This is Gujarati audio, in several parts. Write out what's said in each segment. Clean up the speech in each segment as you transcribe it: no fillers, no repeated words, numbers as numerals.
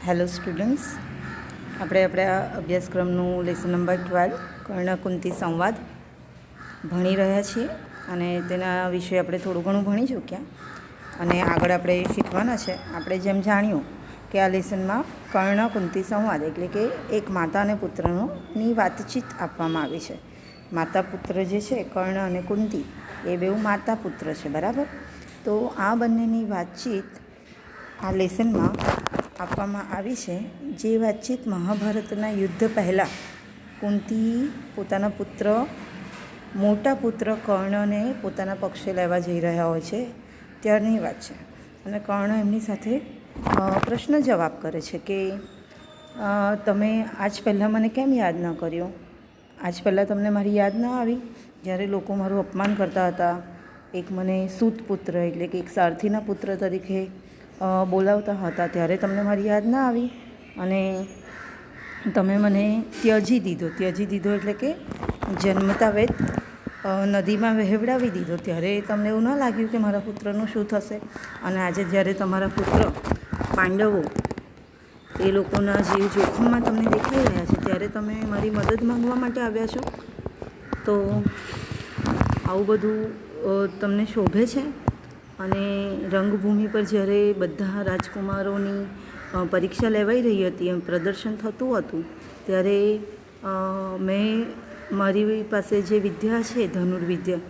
હેલો સ્ટુડન્ટ્સ, આપણે આપણા અભ્યાસક્રમનું લેસન નંબર 12 કર્ણ-કુંતી સંવાદ ભણી રહ્યા છીએ અને તેના વિશે આપણે થોડું ઘણું ભણી ચૂક્યા અને આગળ આપણે શીખવાના છે. આપણે જેમ જાણ્યું કે આ લેસનમાં કર્ણ-કુંતી સંવાદ એટલે કે એક માતા અને પુત્રની વાતચીત આપવામાં આવી છે. માતા પુત્ર જે છે કર્ણ અને કુંતી એ બેઉ માતા પુત્ર છે, બરાબર. તો આ બંનેની વાતચીત આ લેસનમાં આપવામાં આવી છે. જે વાતચીત મહાભારતના યુદ્ધ પહેલાં કુંતી પોતાના પુત્ર મોટા પુત્ર કર્ણને પોતાના પક્ષે લેવા જઈ રહ્યા હોય છે ત્યારની વાત છે. અને કર્ણ એમની સાથે પ્રશ્ન જવાબ કરે છે કે તમે આજ પહેલાં મને કેમ યાદ ન કર્યો? આજ પહેલાં તમને મારી યાદ ન આવી? જ્યારે લોકો મારું અપમાન કરતા હતા, એક મને સૂત પુત્ર એટલે કે એક સારથીના પુત્ર તરીકે બોલાવતા હતા, ત્યારે તમને મારી યાદ ના આવી અને તમે મને ત્યજી દીધો એટલે કે જન્મતા વેત નદીમાં વહેવડાવી દીધો. ત્યારે તમને એવું ન લાગ્યું કે મારા પુત્રનું શું થશે? અને આજે જ્યારે તમારા પુત્ર પાંડવો એ લોકોના જીવ જોખમમાં તમને દેખાઈ રહ્યા છે, ત્યારે તમે મારી મદદ માંગવા માટે આવ્યા છો. તો આવું બધું તમને શોભે છે? અને રંગભૂમિ પર જ્યારે બધા રાજકુમારોની પરીક્ષા લેવાઈ રહી હતી, એમ પ્રદર્શન થતું હતું, ત્યારે મેં મારી પાસે જે વિદ્યા છે ધનુર્વિદ્યા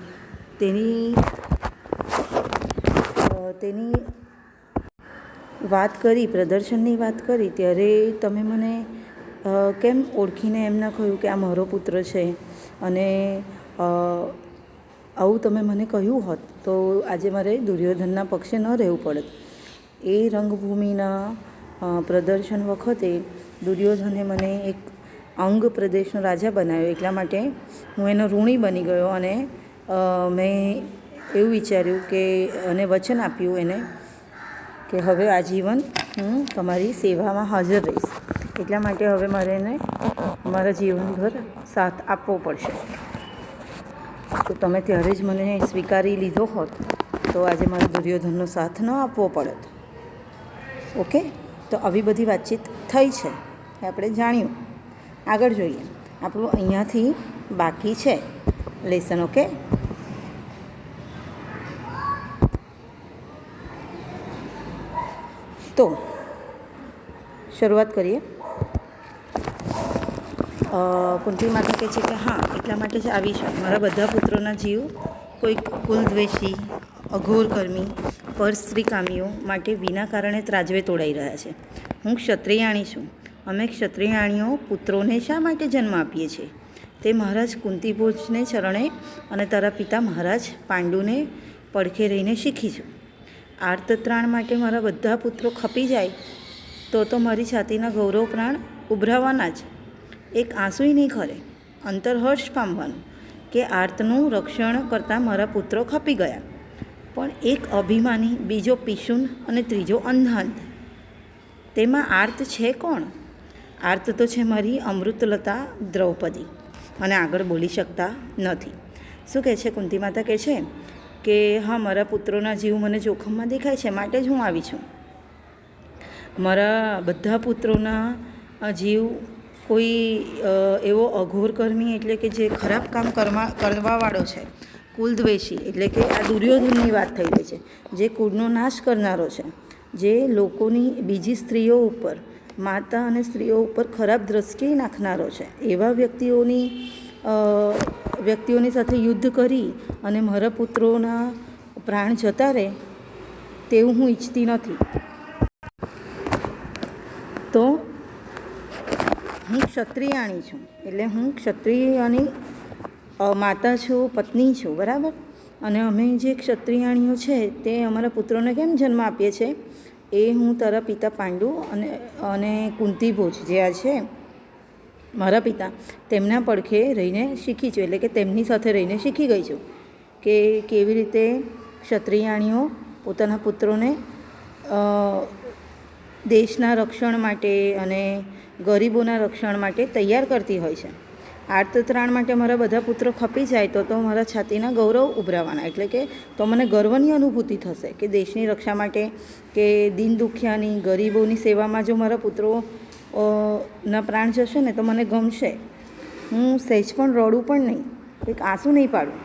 તેની વાત કરી, પ્રદર્શનની વાત કરી, ત્યારે તમે મને કેમ ઓળખીને એમ ના કહ્યું કે આ મારો પુત્ર છે? અને આવું તમે મને કહ્યું હોત તો આજે મારે દુર્યોધનના પક્ષે ન રહેવું પડત. એ રંગભૂમિના પ્રદર્શન વખતે દુર્યોધને મને એક અંગ પ્રદેશનો રાજા બનાવ્યો, એટલા માટે હું એનો ઋણી બની ગયો અને મેં એવું વિચાર્યું કે અને વચન આપ્યું એને કે હવે આજીવન હું તમારી સેવામાં હાજર રહીશ. એટલા માટે હવે મારે એને મારા જીવનભર સાથ આપવો પડશે. તો તમે ત્યારે જ મને સ્વીકારી લીધો હોત તો આજે મારે દુર્યોધનનો સાથ ન આપવો પડત. ઓકે, તો આવી બધી વાતચીત થઈ છે એ આપણે જાણ્યું. આગળ જોઈએ, આપણું અહીંયાથી બાકી છે લેસન. ઓકે, તો શરૂઆત કરીએ. કુંતી માતા કહે છે કે હા, એટલા માટે જ આવી છે. મારા બધા પુત્રોના જીવ કોઈ કુલદ્વેષી, અઘોરકર્મી, પરસ્ત્રીકામીઓ માટે વિના કારણે ત્રાજવે તોડાઈ રહ્યા છે. હું ક્ષત્રિયાણી છું. અમે ક્ષત્રિયાણીઓ પુત્રોને શા માટે જન્મ આપીએ છીએ તે મહારાજ કુંતીભોજને ચરણે અને તારા પિતા મહારાજ પાંડુને પડખે રહીને શીખી છું. આર્તત્રાણ માટે મારા બધા પુત્રો ખપી જાય તો મારી છાતીના ગૌરવ પ્રાણ ઉભરાવાના જ. એક આંસુય નહીં ખરે. અંતરહર્ષ પામવાનું કે આર્તનું રક્ષણ કરતાં મારા પુત્રો ખપી ગયા, પણ એક અભિમાની, બીજો પિશુન અને ત્રીજો અંધાંધ. તેમાં આર્ત છે કોણ? આર્ત તો છે મારી અમૃતલતા દ્રૌપદી. અને આગળ બોલી શકતા નથી. શું કહે છે? કુંતી માતા કહે છે કે હા, મારા પુત્રોના જીવ મને જોખમમાં દેખાય છે, માટે જ હું આવી છું. મારા બધા પુત્રોના જીવ કોઈ એવો અઘોરકર્મી એટલે કે જે ખરાબ કામ કરવાવાળો છે, કુલદ્વેષી એટલે કે આ દુર્યોધનની વાત થઈ રહી છે, જે કુળનો નાશ કરનારો છે, જે લોકોની બીજી સ્ત્રીઓ ઉપર, માતા અને સ્ત્રીઓ ઉપર ખરાબ દ્રષ્ટિ નાખનારો છે, એવા વ્યક્તિઓની સાથે યુદ્ધ કરી અને મારા પુત્રોના પ્રાણ જતા રહે તેવું હું ઈચ્છતી નથી. તો હું ક્ષત્રિયાણી છું, એટલે હું ક્ષત્રિયાની માતા છું, પત્ની છું, બરાબર. અને અમે જે ક્ષત્રિયાણીઓ છે તે અમારા પુત્રોને કેમ જન્મ આપીએ છીએ એ હું તારા પિતા પાંડુ અને કુંતીભોજ જે આ છે મારા પિતા, તેમના પડખે રહીને શીખી છું, એટલે કે તેમની સાથે રહીને શીખી ગઈ છું કે કેવી રીતે ક્ષત્રિયાણીઓ પોતાના પુત્રોને દેશના રક્ષણ માટે અને ગરીબોના રક્ષણ માટે તૈયાર કરતી હોય છે. આર્તત્રાણ માટે મારા બધા પુત્રો ખપી જાય તો મારા છાતીના ગૌરવ ઉભરાવાના, એટલે કે તો મને ગર્વની અનુભૂતિ થશે કે દેશની રક્ષા માટે કે દીન દુખિયાની ગરીબોની સેવામાં જો મારા પુત્રો ના પ્રાણ જશે ને તો મને ગમશે. હું સહેજ પણ રડું પણ નહીં, એક આંસુ નહીં પાડું,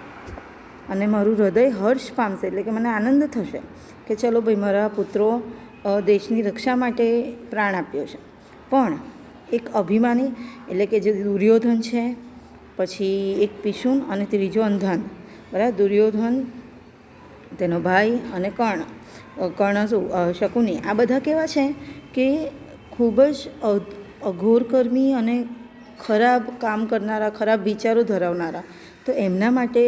અને મારું હૃદય હર્ષ પામશે, એટલે કે મને આનંદ થશે કે ચલો ભાઈ મારા પુત્રો દેશની રક્ષા માટે પ્રાણ આપ્યો છે. પણ એક અભિમાની, એટલે કે જે દુર્યોધન છે, પછી એક પિશુન અને ત્રીજો અંધાન, બરાબર. દુર્યોધન, તેનો ભાઈ, અને કર્ણ શકુની, આ બધા કેવા છે કે ખૂબ જ અઘોરકર્મી અને ખરાબ કામ કરનારા, ખરાબ વિચારો ધરાવનારા. તો એમના માટે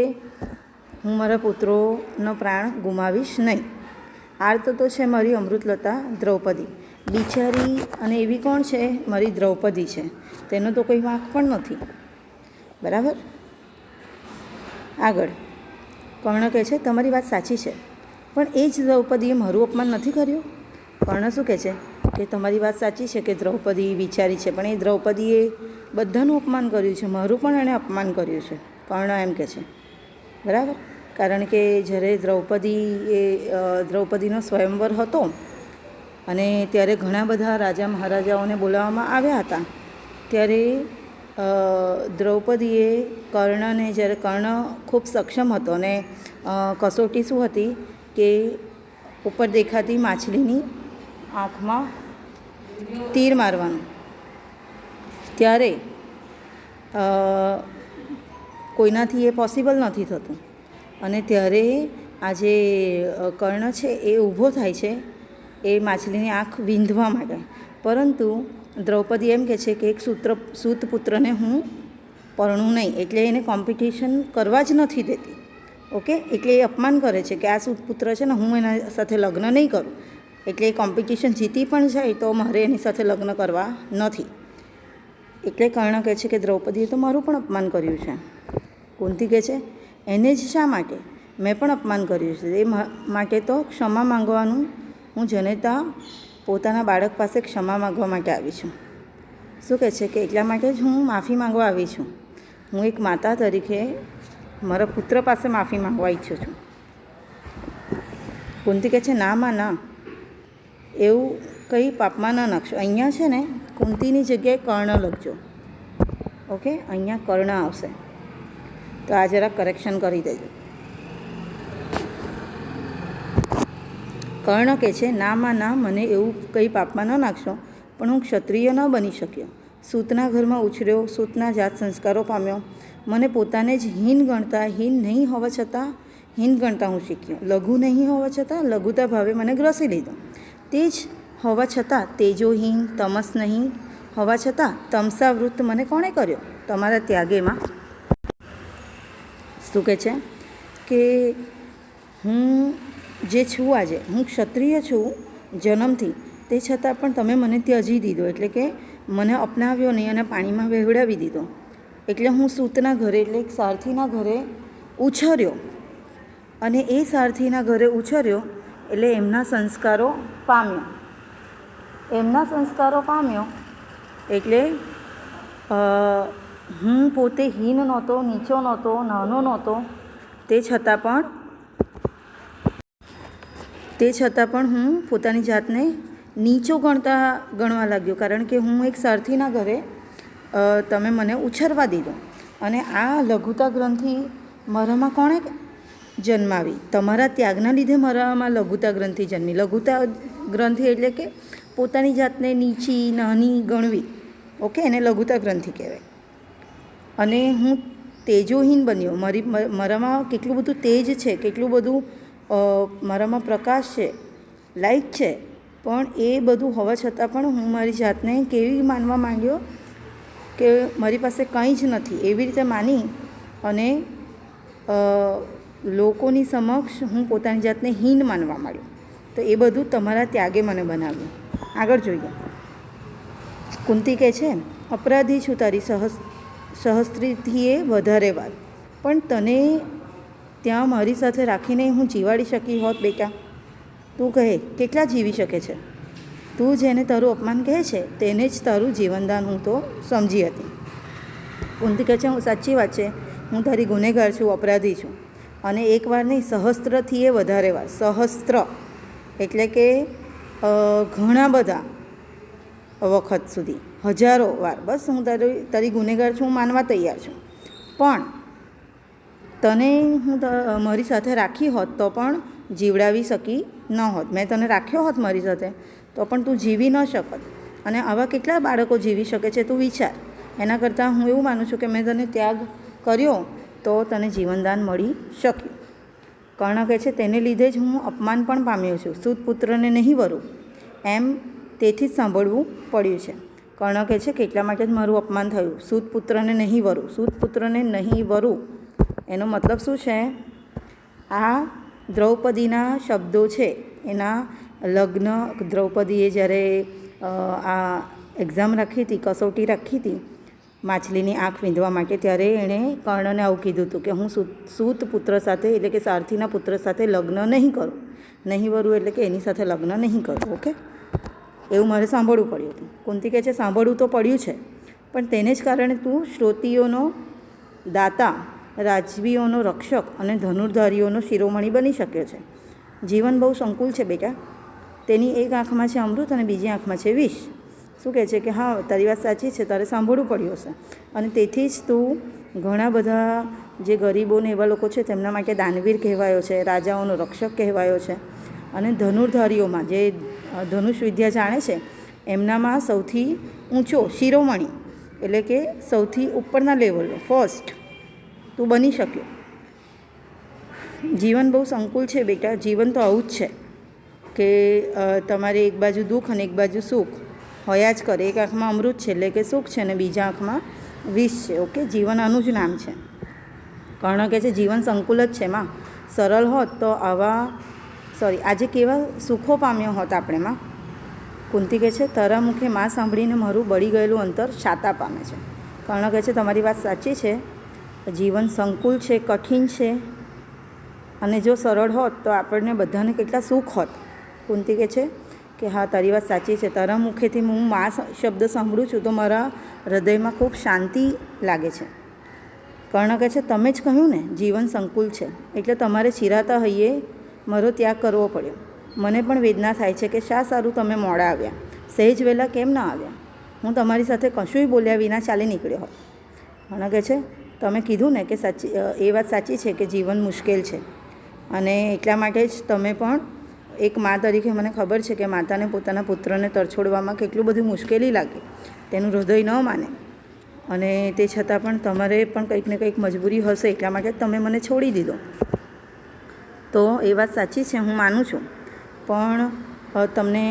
હું મારા પુત્રોનો પ્રાણ ગુમાવીશ નહીં. આર્ત તો છે મારી અમૃતલતા દ્રૌપદી, બિચારી અને એવી કોણ છે? મારી દ્રૌપદી છે, તેનો તો કોઈ વાંક પણ નથી, બરાબર. આગળ કર્ણ કહે છે તમારી વાત સાચી છે, પણ એ જ દ્રૌપદીએ મારું અપમાન નથી કર્યું. કર્ણ શું કહે છે કે તમારી વાત સાચી છે કે દ્રૌપદી વિચારી છે, પણ એ દ્રૌપદીએ બધાનું અપમાન કર્યું છે, મારું પણ એણે અપમાન કર્યું છે. કર્ણ એમ કહે છે, બરાબર. કારણ કે જ્યારે દ્રૌપદીનો સ્વયંવર હતો અને ત્યારે ઘણા બધા રાજા મહારાજાઓને બોલાવવામાં આવ્યા હતા, ત્યારે દ્રૌપદીએ કર્ણને, જ્યારે કર્ણ ખૂબ સક્ષમ હતો અને કસોટી શું હતી કે ઉપર દેખાતી માછલીની આંખમાં તીર મારવાનું, ત્યારે કોઈનાથી એ પોસિબલ નથી થતું. અને ત્યારે આ જે કર્ણ છે એ ઊભો થાય છે એ માછલીની આંખ વીંધવા માટે, પરંતુ દ્રૌપદી એમ કહે છે કે એક સૂત પુત્રને હું પરણું નહીં, એટલે એને કોમ્પિટિશન કરવા જ નથી દેતી. ઓકે, એટલે એ અપમાન કરે છે કે આ સૂત પુત્ર છે ને, હું એના સાથે લગ્ન નહીં કરું, એટલે એ કોમ્પિટિશન જીતી પણ જાય તો મારે એની સાથે લગ્ન કરવા નથી. એટલે કર્ણ કહે છે કે દ્રૌપદીએ તો મારું પણ અપમાન કર્યું છે. કુંતી કહે છે એને જ શા માટે? મેં પણ અપમાન કર્યું છે, એ માટે તો ક્ષમા માંગવાનું હું જનેતા પોતાના બાળક પાસે ક્ષમા માંગવા માટે આવી છું. શું કહે છે કે એટલા માટે જ હું માફી માંગવા આવી છું. હું એક માતા તરીકે મારા પુત્ર પાસે માફી માંગવા ઈચ્છું છું. કુંતી કહે છે ના માં ના, એવું કંઈ પાપમાં ન નાખશો. અહીંયા છે ને કુંતીની જગ્યાએ કર્ણ લખજો. ઓકે, અહીંયા કર્ણ આવશે, તો આ જરા કરેક્શન કરી દેજો. કર્ણ કહે છે ના માં ના, મને એવું કંઈ પાપમાં ન નાખશો, પણ હું ક્ષત્રિય ન બની શક્યો. સૂતના ઘરમાં ઉછર્યો, સૂતના જાત સંસ્કારો પામ્યો, મને પોતાને જ હીન ગણતા, હીન નહીં હોવા છતાં હીન ગણતા હું શીખ્યો. લઘુ નહીં હોવા છતાં લઘુતા ભાવે મને ગ્રસી લીધો. તે જ હોવા છતાં તેજોહીન, તમસ નહીં હોવા છતાં તમસાવૃત્ત મને કોણે કર્યો? તમારા ત્યાગેમાં. શું કહે છે કે હું જે છું આજે, હું ક્ષત્રિય છું જન્મથી, તે છતાં પણ તમે મને ત્યજી દીધો, એટલે કે મને અપનાવ્યો નહીં અને પાણીમાં વહેવડાવી દીધો. એટલે હું સૂતના ઘરે, એટલે એક સારથીના ઘરે ઉછર્યો, અને એ સારથીના ઘરે ઉછર્યો એટલે એમના સંસ્કારો પામ્યો. એમના સંસ્કારો પામ્યો એટલે હું પોતે હીન નહોતો, નીચો નહોતો, નાનો નહોતો, તે છતાં પણ હું પોતાની જાતને નીચો ગણવા લાગ્યો, કારણ કે હું એક સારથીના ઘરે તમે મને ઉછરવા દીધો. અને આ લઘુતા ગ્રંથિ મારામાં કોણે જન્માવી? તમારા ત્યાગના લીધે મારામાં લઘુતા ગ્રંથિ જન્મી. લઘુતા ગ્રંથિ એટલે કે પોતાની જાતને નીચી, નાની ગણવી. ઓકે, એને લઘુતા ગ્રંથિ કહેવાય. અને હું તેજોહીન બન્યો, મારામાં કેટલું બધું તેજ છે, કેટલું બધું મારામાં પ્રકાશ છે, લાઇટ છે, પણ એ બધું હોવા છતાં પણ હું મારી જાતને કેવી માનવા માંડ્યો કે મારી પાસે કંઈ જ નથી, એવી રીતે માની અને લોકોની સમક્ષ હું પોતાની જાતને હીન માનવા માંડ્યો. તો એ બધું તમારા ત્યાગે મને બનાવ્યું. આગળ જોઈએ. કુંતી કહે છે અપરાધી છું તારી સહસ્ત્રીથીએ વધારે વાત, પણ તને ત્યાં મારી સાથે રાખીને હું જીવાડી શકી હોત બેટા. તું કહે કેટલા જીવી શકે છે? તું જેને તારું અપમાન કહે છે તેને જ તારું જીવનદાન હું તો સમજી હતી. કુંતી કહે છે હું સાચી વાત છે, હું તારી ગુનેગાર છું, અપરાધી છું. અને એકવાર નહીં, સહસ્ત્રથી એ વધારે વાર, સહસ્ત્ર એટલે કે ઘણા બધા વખત સુધી, હજારો વાર, બસ હું તારી ગુનેગાર છું, હું માનવા તૈયાર છું. પણ તને હું મારી સાથે રાખી હોત તો પણ જીવડાવી શકી ન હોત. મેં તને રાખ્યો હોત મારી સાથે તો પણ તું જીવી ન શકત. અને આવા કેટલા બાળકો જીવી શકે છે તું વિચાર. એના કરતાં હું એવું માનું છું કે મેં તને ત્યાગ કર્યો તો તને જીવનદાન મળી શક્યું. કર્ણ કહે છે તેને લીધે જ હું અપમાન પણ પામ્યો છું, સૂત પુત્રને નહીં વરું, એમ તેથી જ સાંભળવું પડ્યું છે. કર્ણ કહે છે કે એટલા માટે જ મારું અપમાન થયું, સૂત પુત્રને નહીં વરું. સૂત પુત્રને નહીં વરું એનો મતલબ શું છે? આ દ્રૌપદીના શબ્દો છે, એના લગ્ન, દ્રૌપદીએ જ્યારે આ એક્ઝામ રાખી હતી, કસોટી રાખી હતી માછલીની આંખ વીંધવા માટે, ત્યારે એણે કર્ણને આવું કીધું હતું કે હું સૂત પુત્ર સાથે એટલે કે સારથીના પુત્ર સાથે લગ્ન નહીં કરું. નહીં વરું એટલે કે એની સાથે લગ્ન નહીં કરું. ઓકે, એવું મારે સાંભળવું પડ્યું હતું. કુંતી કહે છે સાંભળવું તો પડ્યું છે, પણ તેને જ કારણે તું શ્રોતીઓનો દાતા, રાજવીઓનો રક્ષક અને ધનુર્ધારીઓનો શિરોમણી બની શક્યો છે. જીવન બહુ સંકુલ છે બેટા. તેની એક આંખમાં છે અમૃત અને બીજી આંખમાં છે વિષ. શું કહે છે કે હા, તારી વાત સાચી છે, તારે સાંભળવું પડ્યું હશે. અને તેથી જ તું ઘણા બધા જે ગરીબોને એવા લોકો છે તેમના માટે દાનવીર કહેવાયો છે, રાજાઓનો રક્ષક કહેવાયો છે. અને ધનુર્ધારીઓમાં જે ધનુષ વિદ્યા જાણે છે એમનામાં સૌથી ઊંચો શિરોમણી એટલે કે સૌથી ઉપરના લેવલનો ફર્સ્ટ તું બની શક્યો. જીવન બહુ સંકુલ છે બેટા. જીવન તો આવું જ છે કે તમારે એક બાજુ દુઃખ અને એક બાજુ સુખ હોયા જ કરે. એક આંખમાં અમૃત છે એટલે કે સુખ છે અને બીજા આંખમાં વિષ છે. ઓકે, જીવન આનું જ નામ છે. કર્ણ કહે છે જીવન સંકુલ જ છે માં. સરળ હોત તો આજે કેવા સુખો પામ્યો હોત આપણે માં. કુંતી કહે છે તારા મુખે માં સાંભળીને મારું બળી ગયેલું અંતર શાતા પામે છે. કર્ણ કહે છે તમારી વાત સાચી છે, જીવન સંકુલ છે, કઠિન છે, અને જો સરળ હોત તો આપણને બધાને કેટલા સુખ હોત. કુંતી કહે છે કે હા, તારી વાત સાચી છે. તારા મુખેથી હું મા શબ્દ સાંભળું છું તો મારા હૃદયમાં ખૂબ શાંતિ લાગે છે. કર્ણ કહે છે તમે જ કહ્યું ને જીવન સંકુલ છે, એટલે તમારે ચિરાતા હૈયે મારો ત્યાગ કરવો પડ્યો. મને પણ વેદના થાય છે કે શા સારું તમે મોડા આવ્યા, સહેજ વહેલા કેમ ના આવ્યા. હું તમારી સાથે કશુંય બોલ્યા વિના ચાલી નીકળ્યો હોત. કર્ણ કહે છે તમે કીધું ને કે એ વાત સાચી છે કે જીવન મુશ્કેલ છે, અને એટલા માટે જ તમે પણ એક મા તરીકે મને ખબર છે કે માતાને પોતાના પુત્રને તરછોડવામાં કેટલું બધું મુશ્કેલી લાગે, તેનું હૃદય ન માને, અને તે છતાં પણ તમારે પણ કંઈક ને કંઈક મજબૂરી હશે એટલા માટે જ તમે મને છોડી દીધો. તો એ વાત સાચી છે, હું માનું છું. પણ તમને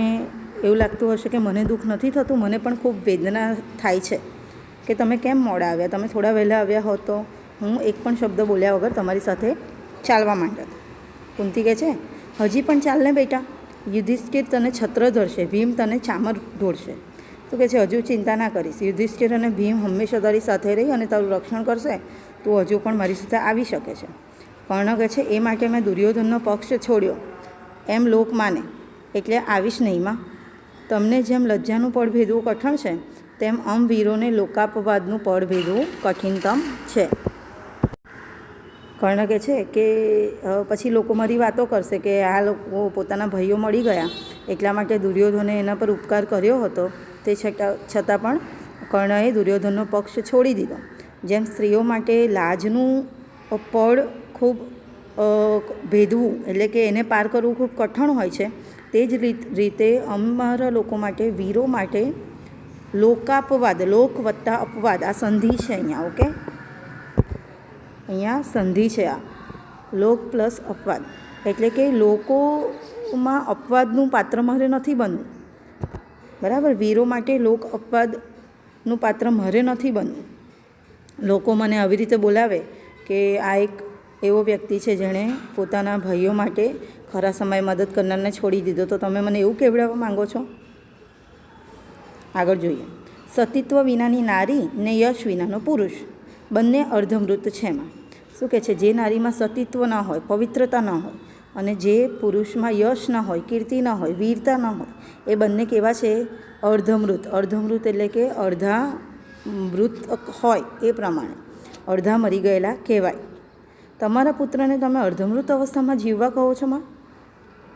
એવું લાગતું હશે કે મને દુઃખ નથી થતું. મને પણ ખૂબ વેદના થાય છે કે તમે કેમ મોડા આવ્યા. તમે થોડા વહેલા આવ્યા હોત તો હું એક પણ શબ્દ બોલ્યા વગર તમારી સાથે ચાલવા માંડત. કુંતી કહે છે હજી પણ ચાલ ને બેટા. યુધિષ્ઠિર તને છત્ર ધરશે, ભીમ તને ચામર ઢોળશે. તો કહે છે હજુ ચિંતા ના કરીશ. યુધિષ્ઠિર અને ભીમ હંમેશા તારી સાથે રહી અને તારું રક્ષણ કરશે. તું હજુ પણ મારી સાથે આવી શકે છે. કર્ણ કહે છે એ માટે મેં દુર્યોધનનો પક્ષ છોડ્યો એમ લોક માને, એટલે આવીશ નહીં માં. તમને જેમ લજ્જાનું પડ ભેદવું કઠણ છે તેમ વીરોને લોકાપવાદનું પડ ભેદવું કઠિનતમ છે. કર્ણ કહે છે કે પછી લોકો મારી વાતો કરશે કે આ લોકો પોતાના ભાઈઓ મળી ગયા એટલા માટે દુર્યોધને એના પર ઉપકાર કર્યો હતો, તે છતાં પણ કર્ણએ દુર્યોધનનો પક્ષ છોડી દીધો. જેમ સ્ત્રીઓ માટે લાજનું પડ ખૂબ ભેદવું એટલે કે એને પાર કરવું ખૂબ કઠણ હોય છે, તે જ રીતે અમારા લોકો માટે, વીરો માટે લોકાપવાદ, લોક વત્તા અપવાદ, આ સંધિ છે અહીંયા. ઓકે, અહીંયા સંધિ છે. આ લોક પ્લસ અપવાદ એટલે કે લોકોમાં અપવાદનું પાત્ર મારે નથી બનવું. બરાબર, વીરો માટે લોક અપવાદનું પાત્ર મારે નથી બનવું. લોકો મને આવી રીતે બોલાવે કે આ એક એવો વ્યક્તિ છે જેણે પોતાના ભાઈઓ માટે ખરા સમયે મદદ કરનારને છોડી દીધો, તો તમે મને એવું કહેવડાવવા માંગો છો. આગળ જોઈએ. સતીત્વ વિનાની નારી ને યશ વિનાનો પુરુષ બંને અર્ધમૃત છે એમાં. શું કહે છે? જે નારીમાં સતીત્વ ન હોય, પવિત્રતા ન હોય, અને જે પુરુષમાં યશ ન હોય, કીર્તિ ન હોય, વીરતા ન હોય, એ બંને કેવા છે? અર્ધમૃત. અર્ધમૃત એટલે કે અડધા મૃતક હોય એ પ્રમાણે અડધા મરી ગયેલા કહેવાય. તમારા પુત્રને તમે અર્ધમૃત અવસ્થામાં જીવવા કહો છો માં?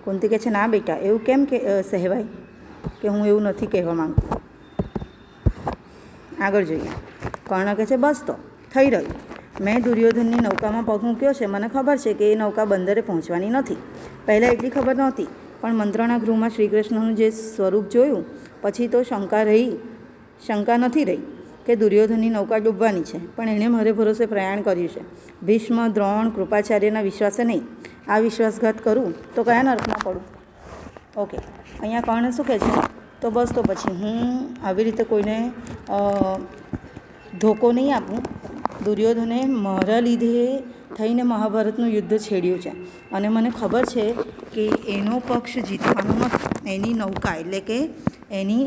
કુંતી કહે છે, ના બેટા, એવું કેમ કે સહેવાય કે હું એવું નથી કહેવા માગતો. આગળ જોઈએ. કર્ણ કહે છે, બસ તો થઈ રહ્યું. મેં દુર્યોધનની નૌકામાં પગ મૂક્યો છે. મને ખબર છે કે એ નૌકા બંદરે પહોંચવાની નથી. પહેલાં એટલી ખબર નહોતી, પણ મંત્રણા ગૃહમાં શ્રી કૃષ્ણનું જે સ્વરૂપ જોયું પછી તો શંકા નથી રહી કે દુર્યોધનની નૌકા ડૂબવાની છે. પણ એણે મારે ભરોસે પ્રયાણ કર્યું છે. ભીષ્મ, દ્રોણ, કૃપાચાર્યના વિશ્વાસે નહીં. આ વિશ્વાસઘાત કરું તો કયા નરકમાં પડું? ઓકે, અહીંયા કર્ણ શું કહે છે? તો બસ તો પછી હું આવી રીતે કોઈને ધોકો નહીં આપું. દુર્યોધને મારા લીધે થઈને મહાભારતનું યુદ્ધ છેડ્યું છે અને મને ખબર છે કે એનો પક્ષ જીતવાનો નથી. એની નૌકા એટલે કે એની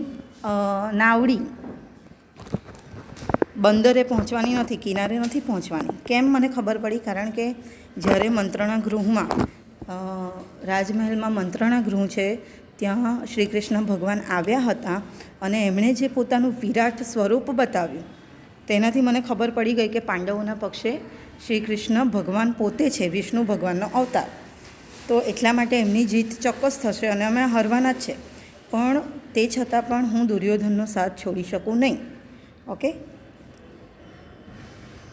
નાવડી બંદરે પહોંચવાની નથી, કિનારે નથી પહોંચવાની. કેમ મને ખબર પડી? કારણ કે જ્યારે મંત્રણા ગૃહમાં રાજમહેલમાં મંત્રણા ગૃહ છે ત્યાં શ્રી કૃષ્ણ ભગવાન આવ્યા હતા અને એમણે જે પોતાનું વિરાટ સ્વરૂપ બતાવ્યું તેનાથી મને ખબર પડી ગઈ કે પાંડવોના પક્ષે શ્રી કૃષ્ણ ભગવાન પોતે છે, વિષ્ણુ ભગવાનનો અવતાર. તો એટલા માટે એમની જીત ચોક્કસ થશે અને અમે હારવાના જ છે. પણ તે છતાં પણ હું દુર્યોધનનો સાથ છોડી શકું નહીં. ઓકે,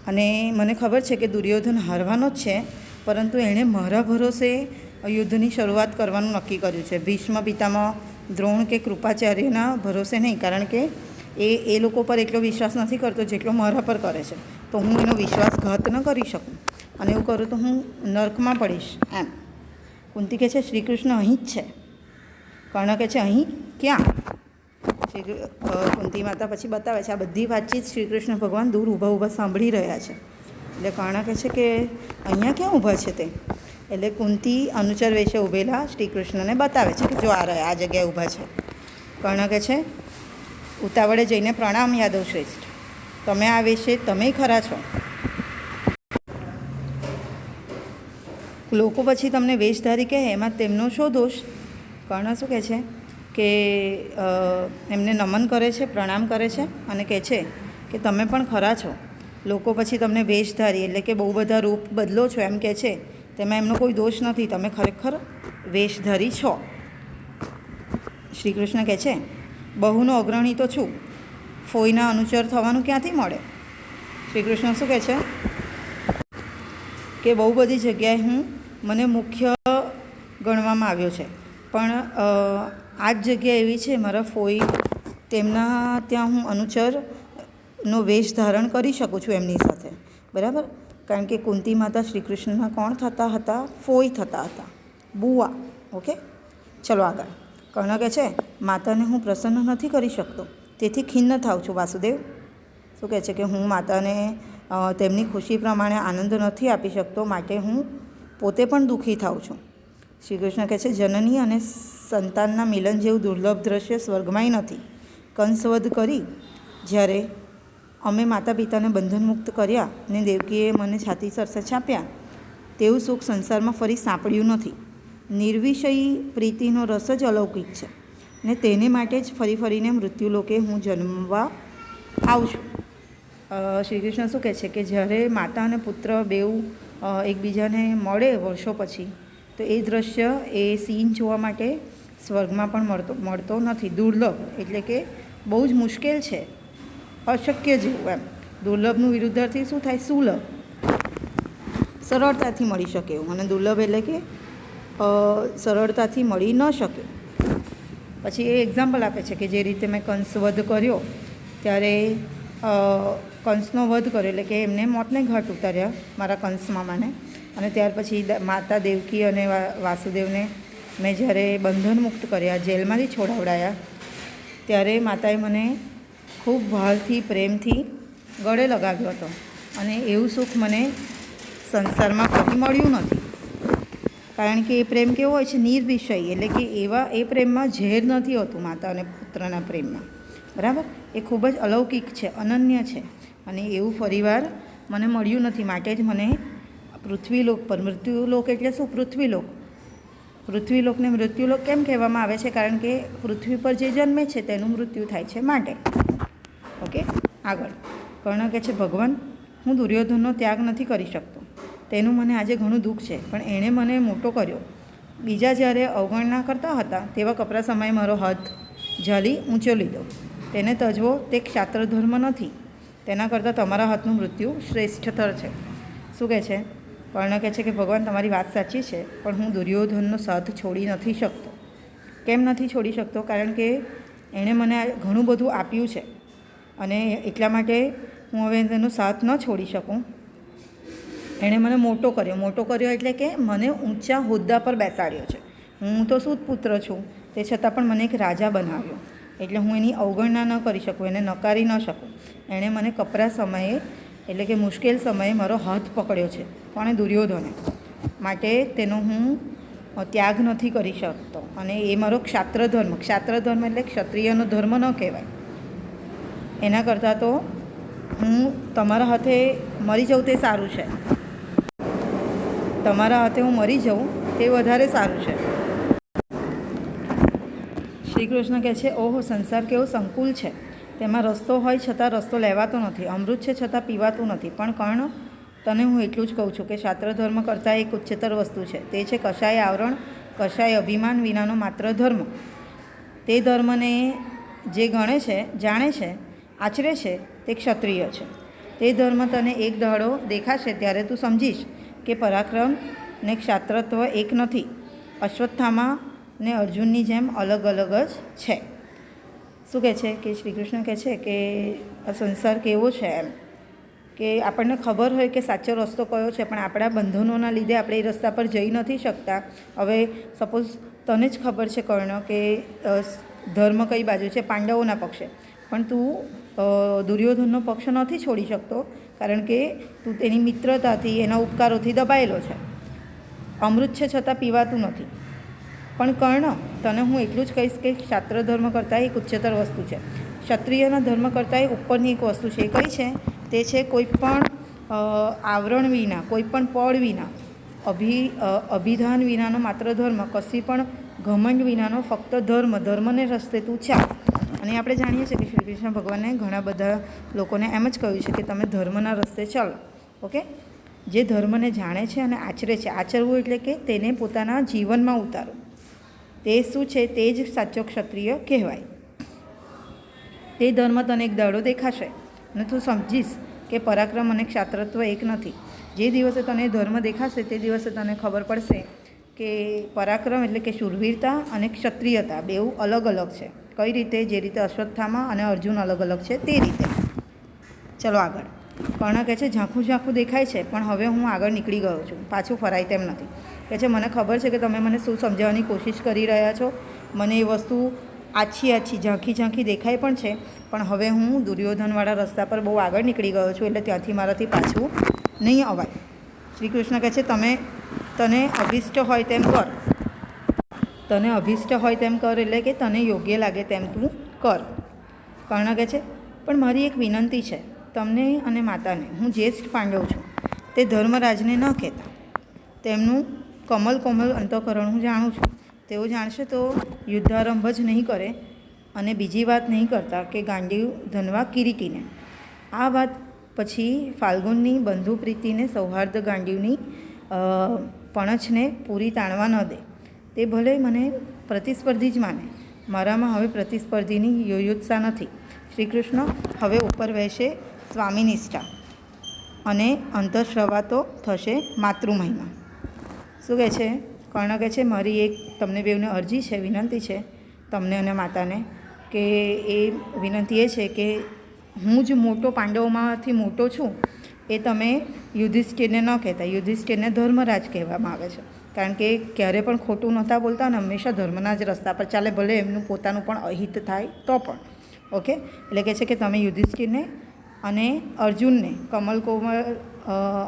અને મને ખબર છે કે દુર્યોધન હારવાનો જ છે, પરંતુ એણે મારા ભરોસે યુદ્ધની શરૂઆત કરવાનું નક્કી કર્યું છે. ભીષ્મ પિતામહ, દ્રોણ કે કૃપાચાર્યના ભરોસે નહીં, કારણ કે એ લોકો પર એટલો વિશ્વાસ નથી કરતો જેટલો મારા પર કરે છે. તો હું એનો વિશ્વાસઘાત ન કરી શકું, અને એવું કરું તો હું નર્કમાં પડીશ એમ. કુંતી કહે છે, શ્રી કૃષ્ણ અહીં જ છે. કર્ણ કહે છે, અહીં ક્યાં? કુંતી માતા પછી બતાવે છે આ બધી વાતચીત શ્રી કૃષ્ણ ભગવાન દૂર ઊભા સાંભળી રહ્યા છે. એટલે કર્ણ કહે છે કે અહીંયા ક્યાં ઊભા છે તે? એટલે કુંતી અનુચર વેશે ઊભેલા શ્રી કૃષ્ણને બતાવે છે કે જો આ રહ્યા, આ જગ્યાએ ઊભા છે. કર્ણ કહે છે, ઉતાવળે જઈને પ્રણામ યાદવ શ્રેષ્ઠ, તમે આ વેશે તમે ખરા છો. લોકો પછી તમને વેશધારી કહે એમાં તેમનો શો દોષ? કર્ણ શું કહે છે કે એમને નમન કરે છે, પ્રણામ કરે છે અને કહે છે કે તમે પણ ખરા છો. લોકો પછી તમને વેશધારી એટલે કે બહુ બધા રૂપ બદલો છો એમ કહે છે, તેમાં એમનો કોઈ દોષ નથી, તમે ખરેખર વેશધારી છો. શ્રી કૃષ્ણ કહે છે, બહુનો અગ્રણી તો છું, ફોઈના અનુચર થવાનું ક્યાંથી મળે? શ્રી કૃષ્ણ શું કહે છે કે બહુ બધી જગ્યાએ મને મુખ્ય ગણવામાં આવ્યો છે, પણ આ જ જગ્યા એવી છે મારા ફોઈ, તેમના ત્યાં હું અનુચરનો વેશ ધારણ કરી શકું છું એમની સાથે, બરાબર? કારણ કે કુંતી માતા શ્રી કૃષ્ણના કોણ થતા હતા? ફોઈ થતા હતા, બુઆ. ઓકે, ચલો આગળ. કર્ણ કહે છે, માતાને હું પ્રસન્ન નથી કરી શકતો, તેથી ખિન્ન થાઉં છું. વાસુદેવ શું કહે છે કે હું માતાને તેમની ખુશી પ્રમાણે આનંદ નથી આપી શકતો, માટે હું પોતે પણ દુઃખી થાઉં છું. શ્રી કૃષ્ણ કહે છે, જનની અને સંતાનના મિલન જેવું દુર્લભ દ્રશ્ય સ્વર્ગમાંય નથી. કંસવધ કરી જ્યારે અમે માતા પિતાને બંધનમુક્ત કર્યા ને દેવકીએ મને છાતી સરસે છાપ્યા, તેવું સુખ સંસારમાં ફરી સાંપડ્યું નથી. નિર્વિષયી પ્રીતિનો રસ જ અલૌકિક છે ને તેને માટે જ ફરીને મૃત્યુલોકે હું જન્મવા આવું છું. શ્રી કૃષ્ણ શું કહે છે કે જ્યારે માતા અને પુત્ર બેઉ એકબીજાને મળે વર્ષો પછી, તો એ દ્રશ્ય, એ સીન જોવા માટે સ્વર્ગમાં પણ મળતો નથી. દુર્લભ એટલે કે બહુ જ મુશ્કેલ છે, અશક્ય જેવું એમ. દુર્લભનું વિરુદ્ધાર્થી શું થાય? સુલભ, સરળતાથી મળી શકે એવું, અને દુર્લભ એટલે કે સરળતાથી મળી ન શકે. પછી એ એક્ઝામ્પલ આપે છે કે જે રીતે મેં કંસ વધ કર્યો ત્યારે કંસનો વધ કર્યો એટલે કે એમને મોતને ઘાટ ઉતાર્યા મારા કંસ મામાને, અને ત્યાર પછી માતા દેવકી અને વાસુદેવને મેં જ્યારે બંધન મુક્ત કર્યા, જેલમાંથી છોડાવડાયા, ત્યારે માતાએ મને ખૂબ ભાવથી, પ્રેમથી ગળે લગાવ્યો હતો, અને એવું સુખ મને સંસારમાં કદી મળ્યું નથી. કારણ કે એ પ્રેમ કેવો હોય છે? નિર્વિષય, એટલે કે એ પ્રેમમાં ઝેર નથી હોતું માતા અને પુત્રના પ્રેમમાં, બરાબર? એ ખૂબ જ અલૌકિક છે, અનન્ય છે, અને એવું ફરીવાર મને મળ્યું નથી. માટે જ મને પૃથ્વીલોક પર, મૃત્યુલોક એટલે શું? પૃથ્વીલોકને મૃત્યુલોક કેમ કહેવામાં આવે છે? કારણ કે પૃથ્વી પર જે જન્મે છે તેનું મૃત્યુ થાય છે માટે. ઓકે, આગળ કર્ણ કહે છે, ભગવાન, હું દુર્યોધનનો ત્યાગ નથી કરી શકતો. તેનું મને આજે ઘણું દુઃખ છે, પણ એણે મને મોટો કર્યો. બીજા જ્યારે અવગણના કરતા હતા તેવા કપરા સમયે મારો હાથ ઝાલી ઊંચો લીધો. તેને તજવો તે ક્ષાત્ર ધર્મ નથી. તેના કરતાં તમારા હાથનું મૃત્યુ શ્રેષ્ઠતર છે. શું કહે છે? કર્ણ કહે છે કે ભગવાન, તમારી વાત સાચી છે, પણ હું દુર્યોધનનો સાથ છોડી નથી શકતો. કેમ નથી છોડી શકતો? કારણ કે એણે મને ઘણું બધું આપ્યું છે અને એટલા માટે હું હવે તેનો સાથ ન છોડી શકું. એણે મને મોટો કર્યો એટલે કે મને ઊંચા હોદ્દા પર બેસાડ્યો છે. હું તો સૂત પુત્ર છું, તે છતાં પણ મને એક રાજા બનાવ્યો. એટલે હું એની અવગણના ન કરી શકું, એને નકારી ન શકું. એણે મને કપરા સમયે એટલે કે મુશ્કેલ સમયે મારો હાથ પકડ્યો છે. કોણે? દુર્યોધને. માટે તેનો હું ત્યાગ નથી કરી શકતો. અને એ મારો ક્ષાત્ર ધર્મ એટલે ક્ષત્રિયનો ધર્મ ન કહેવાય. એના કરતાં તો હું તમારા હાથે મરી જાઉં તે સારું છે. તમારા હાથે હું મરી જાઉં તે વધારે સારું છે. શ્રી કૃષ્ણ કહે છે, ઓહો, સંસાર કેવો સંકુલ છે. તેમાં રસ્તો હોય છતાં રસ્તો લેવાતો નથી, અમૃત છે છતાં પીવાતું નથી. પણ કર્ણ, તને હું એટલું જ કહું છું કે ક્ષાત્ર ધર્મ કરતાં એક ઉચ્ચતર વસ્તુ છે. તે છે કશાય આવરણ, કશાય અભિમાન વિનાનો માત્ર ધર્મ. તે ધર્મને જે ગણે છે, જાણે છે, આચરે છે, તે ક્ષત્રિય છે. તે ધર્મ તને એક દહાડો દેખાશે ત્યારે તું સમજીશ કે પરાક્રમ ને ક્ષાત્રત્વ એક નથી. અશ્વત્થામા ને અર્જુનની જેમ અલગ અલગ જ છે. શું કહે છે? કે શ્રી કૃષ્ણ કહે છે કે આ સંસાર કેવો છે, એમ કે આપણને ખબર હોય કે સાચો રસ્તો કયો છે, પણ આપણા બંધનોના લીધે આપણે એ રસ્તા પર જઈ નથી શકતા. હવે સપોઝ તને જ ખબર છે કર્ણ કે ધર્મ કઈ બાજુ છે, પાંડવોના પક્ષે, પણ તું દુર્યોધનનો પક્ષ નથી છોડી શકતો, કારણ કે તું તેની મિત્રતાથી, એના ઉપકારોથી દબાયેલો છે. અમૃત છે છતાં પીવાતું નથી. પણ કર્ણ, તને હું એટલું જ કહીશ કે ક્ષાત્ર ધર્મ કરતાં એક ઉચ્ચતર વસ્તુ છે. ક્ષત્રિયના ધર્મ કરતાં ઉપરની એક વસ્તુ છે. એ કઈ છે? તે છે કોઈ પણ આવરણ વિના, કોઈ પણ પળ વિના, અભિધાન વિનાનો માત્ર ધર્મ, કશી પણ ઘમંડ વિનાનો ફક્ત ધર્મને રસ્તે તું ચાલ. અને આપણે જાણીએ છીએ કે શ્રી કૃષ્ણ ભગવાને ઘણા બધા લોકોને એમ જ કહ્યું છે કે તમે ધર્મના રસ્તે ચાલો. ઓકે? જે ધર્મને જાણે છે અને આચરે છે. આચરવું એટલે કે તેને પોતાના જીવનમાં ઉતારો. તે શું છે? તે જ સાચો ક્ષત્રિય કહેવાય. તે ધર્મ તને એક દાડો દેખાશે અને તું સમજીશ કે પરાક્રમ અને ક્ષાત્રત્વ એક નથી. જે દિવસે તને ધર્મ દેખાશે તે દિવસે તને ખબર પડશે કે પરાક્રમ એટલે કે શૂરવીરતા અને ક્ષત્રિયતા બેઉ અલગ અલગ છે. કઈ રીતે? જે રીતે અશ્વત્થામા અને અર્જુન અલગ અલગ છે તે રીતે. ચલો આગળ. કર્ણ કહે છે, ઝાંખું દેખાય છે, પણ હવે હું આગળ નીકળી ગયો છું, પાછું ફરાય તેમ નથી. કહે છે, મને ખબર છે કે તમે મને શું સમજાવવાની કોશિશ કરી રહ્યા છો. મને એ વસ્તુ આછી ઝાંખી દેખાય પણ છે, પણ હવે હું દુર્યોધનવાળા રસ્તા પર બહુ આગળ નીકળી ગયો છું, એટલે ત્યાંથી મારાથી પાછું નહીં અવાય. શ્રી કૃષ્ણ કહે છે, તને અભિષ્ટ હોય તેમ કર. તને અભિષ્ટ હોય તેમ કર એટલે કે તને યોગ્ય લાગે તેમ તું કર. કર્ણ કહે છે, પણ મારી એક વિનંતી છે તમને અને માતાને. હું જ્યેષ્ઠ પાંડવ છું, તે ધર્મરાજને ન કહેતા. તેમનું કોમલ અંતઃકરણ હું જાણું છું. તેઓ જાણશે તો યુદ્ધારંભ જ નહીં કરે અને બીજી વાત નહીં કરતા કે ગાંડીવ ધનવા કિરીટીને. આ વાત પછી ફાલ્ગુનની બંધુપ્રીતિને, સૌહાર્દ ગાંડીવની પણછને પૂરી તાણવા ન દે. તે ભલે મને પ્રતિસ્પર્ધી જ માને, મારામાં હવે પ્રતિસ્પર્ધીની યોયુત્સા નથી. શ્રી કૃષ્ણ હવે ઉપર વહેશે સ્વામીનિષ્ઠા અને અંતઃશ્રવાતો થશે માતૃમહિમા. શું કહે છે? કર્ણ કહે છે, મારી એક તમને બેઉને અરજી છે, વિનંતી છે તમને અને માતાને, કે એ વિનંતી એ છે કે હું જ મોટો, પાંડવોમાંથી મોટો છું, એ તમે યુધિષ્ઠિરને ન કહેતા. યુધિષ્ઠિરને ધર્મરાજ કહેવામાં આવે છે, કારણ કે ક્યારે પણ ખોટું નહોતા બોલતા અને હંમેશા ધર્મના જ રસ્તા પર ચાલે, ભલે એમનું પોતાનું પણ અહિત થાય તો પણ. ઓકે? એટલે કહે છે કે તમે યુધિષ્ઠિરને અને અર્જુનને, કોમળ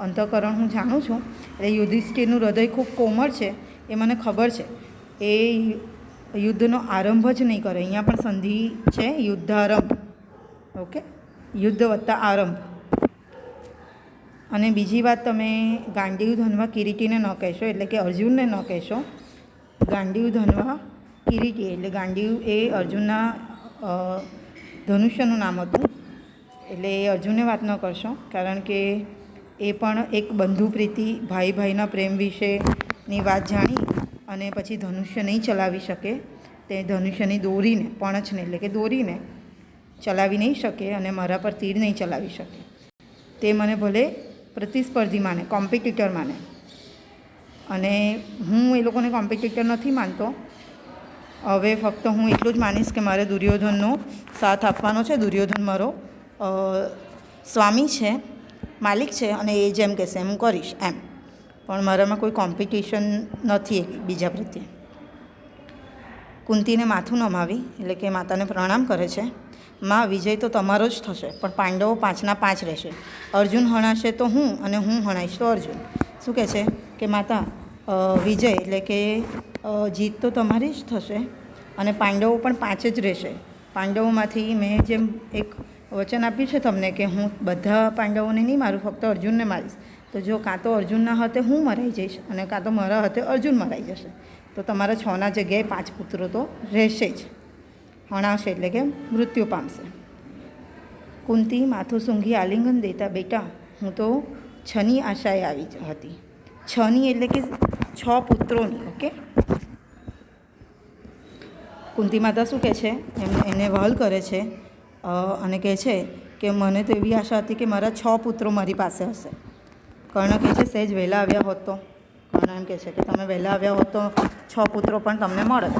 અંતઃકરણ હું જાણું છું, એટલે યુધિષ્ઠિરનું હૃદય ખૂબ કોમળ છે એ મને ખબર છે. એ યુદ્ધનો આરંભ જ નહીં કરે. અહીંયા પણ સંધિ છે, યુદ્ધારંભ. ઓકે? યુદ્ધ વત્તા આરંભ. અને બીજી વાત, તમે ગાંડીવ ધનવા કિરીટીને ન કહેશો, એટલે કે અર્જુનને ન કહેશો. ગાંડીવ ધનવા કિરીટી એટલે ગાંડીવ એ અર્જુનના ધનુષ્યનું નામ હતું. એટલે એ અર્જુનને વાત ન કરશો, કારણ કે એ પણ એક બંધુ પ્રીતિ ભાઈ ભાઈના પ્રેમ વિશેની વાત જાણી અને પછી ધનુષ્ય નહીં ચલાવી શકે. તે ધનુષ્યની દોરીને, પણછને એટલે કે દોરીને ચલાવી નહીં શકે અને મારા પર તીર નહીં ચલાવી શકે. તે મને ભલે પ્રતિસ્પર્ધી માને, કોમ્પિટિટર માને, અને હું એ લોકોને કોમ્પિટિટર નથી માનતો. હવે ફક્ત હું એટલું જ માનીશ કે મારે દુર્યોધનનો સાથ આપવાનો છે. દુર્યોધન મારો સ્વામી છે, માલિક છે, અને એ જેમ કહેશે એમ હું કરીશ એમ. પણ મારામાં કોઈ કોમ્પિટિશન નથી બીજા પ્રત્યે. કુંતીને માથું નમાવી એટલે કે માતાને પ્રણામ કરે છે. માં, વિજય તો તમારો જ થશે, પણ પાંડવો 5ના 5 રહેશે. અર્જુન હણાશે તો હું, અને હું હણાઈશ તો અર્જુન. શું કહે છે કે માતા, વિજય એટલે કે જીત તો તમારી જ થશે, અને પાંડવો પણ 5 જ રહેશે. પાંડવોમાંથી મેં જેમ એક વચન આપ્યું છે તમને કે હું બધા પાંડવોને નહીં મારું, ફક્ત અર્જુનને મારીશ. તો જો કાં તો અર્જુનના હાથે હું મરાઈ જઈશ અને કાં તો મારા હાથે અર્જુન મરાઈ જશે. તો તમારા 6ના જગ્યાએ 5 પુત્રો તો રહેશે જ. હણાવશે એટલે કે મૃત્યુ પામશે. કુંતી માથું સૂંઘી આલિંગન દેતા, બેટા હું તો 6ની આશાએ આવી હતી. 6ની એટલે કે 6 પુત્રોની. ઓકે. કુંતી માતા શું કહે છે, એને વહાલ કરે છે અને કહે છે કે મને તો એવી આશા હતી કે મારા 6 પુત્રો મારી પાસે હશે. કર્ણ કહે છે સહેજ વહેલા આવ્યા હોત તો. કર્ણ એમ કહે છે કે તમે વહેલા આવ્યા હોત તો 6 પુત્રો પણ તમને મળત,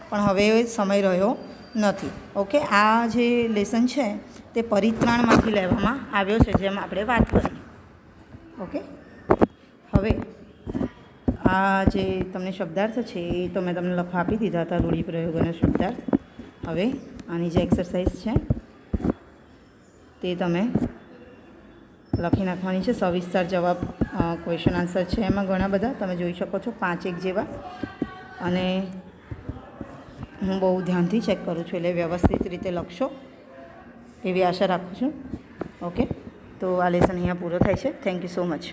પણ હવે સમય રહ્યો નથી. ઓકે. આ જે લેસન છે તે પરિત્રાણમાંથી લેવામાં આવ્યો છે, જેમ આપણે વાત કરી. ઓકે. હવે આ જે તમને શબ્દાર્થ છે એ તો મેં તમને લખવા આપી દીધા હતા, રૂઢિપ્રયોગ અને શબ્દાર્થ. હવે આની જે એક્સરસાઇઝ છે તે તમે લખી નાખવાની છે. સવિસ્તાર જવાબ, ક્વેશ્ચન આન્સર છે એમાં ઘણા બધા તમે જોઈ શકો છો, 5-1 જેવા. અને હું બહુ ધ્યાનથી ચેક કરું છું, એટલે વ્યવસ્થિત રીતે લખશો એવી આશા રાખું છું. ઓકે. તો આ લેસન અહીંયા પૂરો થાય છે. Thank you so much.